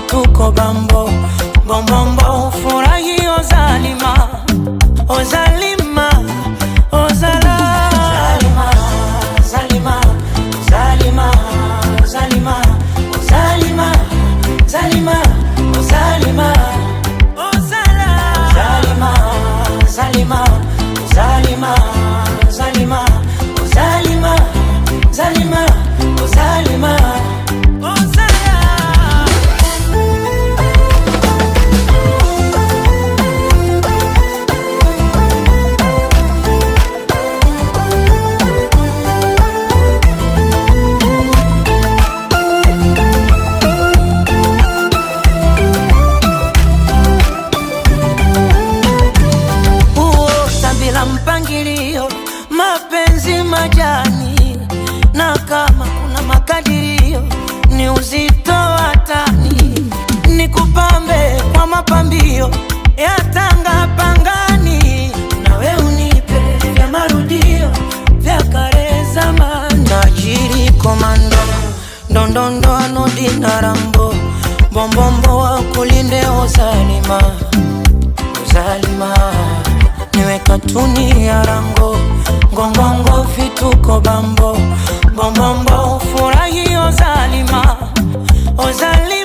vituko bambo bombombo furahi Ozalima Ozalima Ozala Zalima Zalima Zalima Zalima Zalima Zalima Ozala Zalima Zalima Zalima Zalima Zalima Zalima Zalima mpangilio mapenzi majani, na kama kuna makadirio ni uzito watani, nikupambe kwa mapambio ya tanga pangani, nawe unipe vya marudio vya kale zamani. Najiri komando ndondondo anodi na rambo bombombo wa kulinde Ozalima Ozalima niwe katuni ya rango ngongongo vituko bambo bombombo furahi Ozalima Ozalima